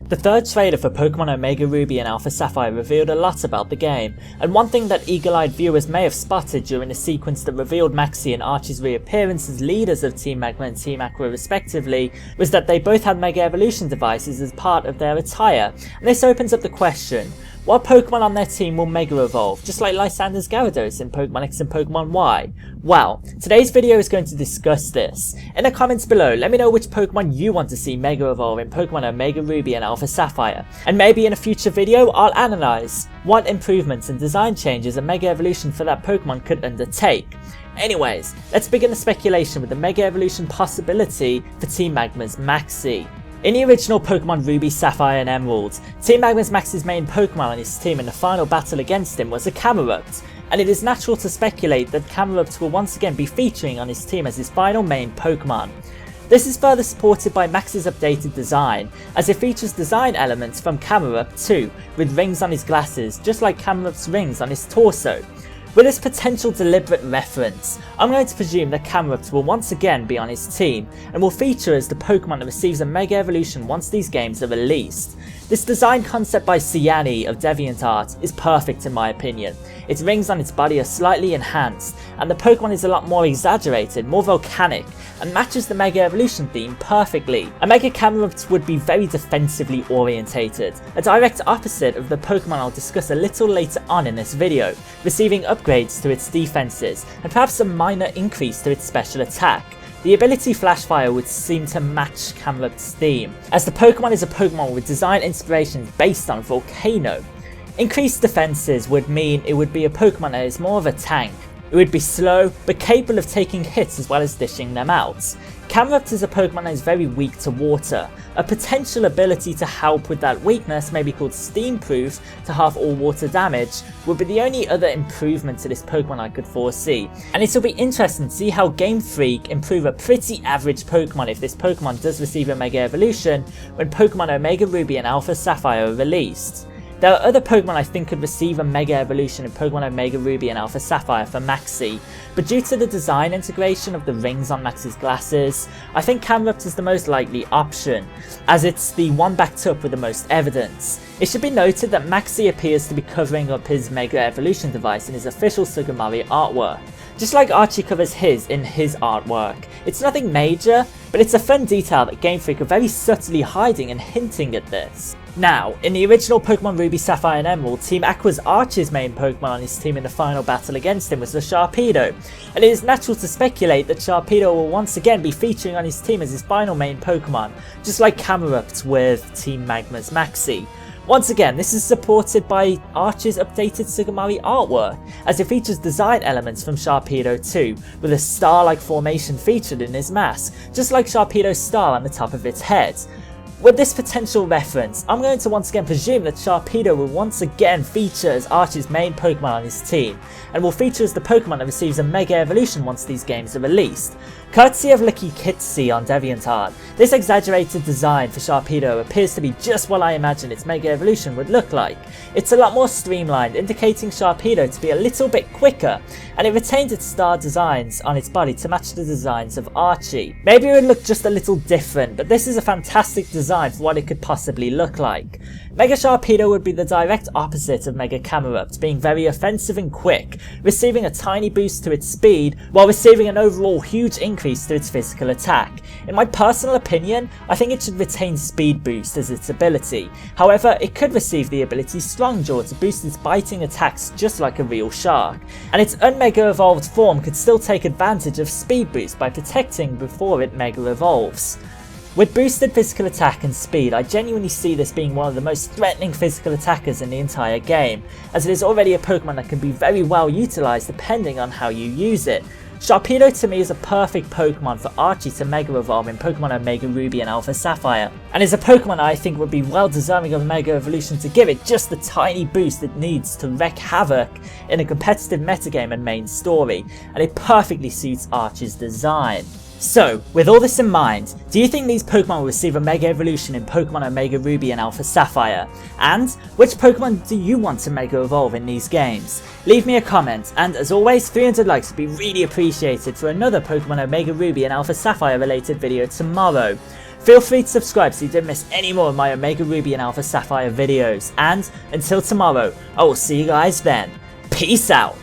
The third trailer for Pokemon Omega Ruby and Alpha Sapphire revealed a lot about the game, and one thing that eagle-eyed viewers may have spotted during the sequence that revealed Maxie and Archie's reappearance as leaders of Team Magma and Team Aqua respectively was that they both had Mega Evolution devices as part of their attire, and this opens up the question: what Pokemon on their team will Mega Evolve, just like Lysander's Gyarados in Pokemon X and Pokemon Y? Well, today's video is going to discuss this. In the comments below, let me know which Pokemon you want to see Mega Evolve in Pokemon Omega Ruby and Alpha Sapphire, and maybe in a future video I'll analyse what improvements and design changes a Mega Evolution for that Pokemon could undertake. Anyways, let's begin the speculation with the Mega Evolution possibility for Team Magma's Maxie. In the original Pokemon Ruby, Sapphire and Emerald, Team Magma's Maxie's main Pokemon on his team in the final battle against him was a Camerupt, and it is natural to speculate that Camerupt will once again be featuring on his team as his final main Pokemon. This is further supported by Max's updated design, as it features design elements from Camerupt too, with rings on his glasses, just like Camerupt's rings on his torso. With this potential deliberate reference, I'm going to presume that Camerupt will once again be on his team, and will feature as the Pokemon that receives a Mega Evolution once these games are released. This design concept by Ciani of DeviantArt is perfect in my opinion. Its rings on its body are slightly enhanced, and the Pokemon is a lot more exaggerated, more volcanic, and matches the Mega Evolution theme perfectly. A Mega Camerupt would be very defensively orientated, a direct opposite of the Pokemon I'll discuss a little later on in this video, receiving upgrades to its defenses, and perhaps a minor increase to its special attack. The ability Flashfire would seem to match Camerupt's theme, as the Pokemon is a Pokemon with design inspirations based on Volcano. Increased defenses would mean it would be a Pokemon that is more of a tank. It would be slow, but capable of taking hits as well as dishing them out. Camerupt is a Pokemon that is very weak to water. A potential ability to help with that weakness, maybe called Steam Proof, to halve all water damage, would be the only other improvement to this Pokemon I could foresee. And it'll be interesting to see how Game Freak improve a pretty average Pokemon if this Pokemon does receive a Mega Evolution when Pokemon Omega Ruby and Alpha Sapphire are released. There are other Pokemon I think could receive a Mega Evolution in Pokemon Omega Ruby and Alpha Sapphire for Maxie, but due to the design integration of the rings on Maxie's glasses, I think Camerupt is the most likely option, as it's the one backed up with the most evidence. It should be noted that Maxie appears to be covering up his Mega Evolution device in his official Sugimari artwork, just like Archie covers his in his artwork. It's nothing major, but it's a fun detail that Game Freak are very subtly hiding and hinting at this. Now, in the original Pokemon Ruby, Sapphire and Emerald, Team Aqua's Archie's main Pokemon on his team in the final battle against him was the Sharpedo, and it is natural to speculate that Sharpedo will once again be featuring on his team as his final main Pokemon, just like Camerupt with Team Magma's Maxie. Once again, this is supported by Archie's updated Sugimari artwork, as it features design elements from Sharpedo too, with a star-like formation featured in his mask, just like Sharpedo's star on the top of its head. With this potential reference, I'm going to once again presume that Sharpedo will once again feature as Archie's main Pokemon on his team, and will feature as the Pokemon that receives a Mega Evolution once these games are released. Courtesy of Lucky Kitsy on DeviantArt, this exaggerated design for Sharpedo appears to be just what I imagine its Mega Evolution would look like. It's a lot more streamlined, indicating Sharpedo to be a little bit quicker, and it retains its star designs on its body to match the designs of Archie. Maybe it would look just a little different, but this is a fantastic design for what it could possibly look like. Mega Sharpedo would be the direct opposite of Mega Camerupt, being very offensive and quick, receiving a tiny boost to its speed while receiving an overall huge increase to its physical attack. In my personal opinion, I think it should retain speed boost as its ability. However, it could receive the ability Strong Jaw to boost its biting attacks just like a real shark, and its unmega evolved form could still take advantage of speed boost by protecting before it mega evolves. With boosted physical attack and speed, I genuinely see this being one of the most threatening physical attackers in the entire game, as it is already a Pokemon that can be very well utilised depending on how you use it. Sharpedo to me is a perfect Pokemon for Archie to Mega Evolve in Pokemon Omega Ruby and Alpha Sapphire, and is a Pokemon I think would be well deserving of a Mega Evolution to give it just the tiny boost it needs to wreak havoc in a competitive metagame and main story, and it perfectly suits Archie's design. So, with all this in mind, do you think these Pokemon will receive a Mega Evolution in Pokemon Omega Ruby and Alpha Sapphire? And which Pokemon do you want to Mega Evolve in these games? Leave me a comment, and as always, 300 likes would be really appreciated for another Pokemon Omega Ruby and Alpha Sapphire related video tomorrow. Feel free to subscribe so you don't miss any more of my Omega Ruby and Alpha Sapphire videos, and until tomorrow, I will see you guys then. Peace out!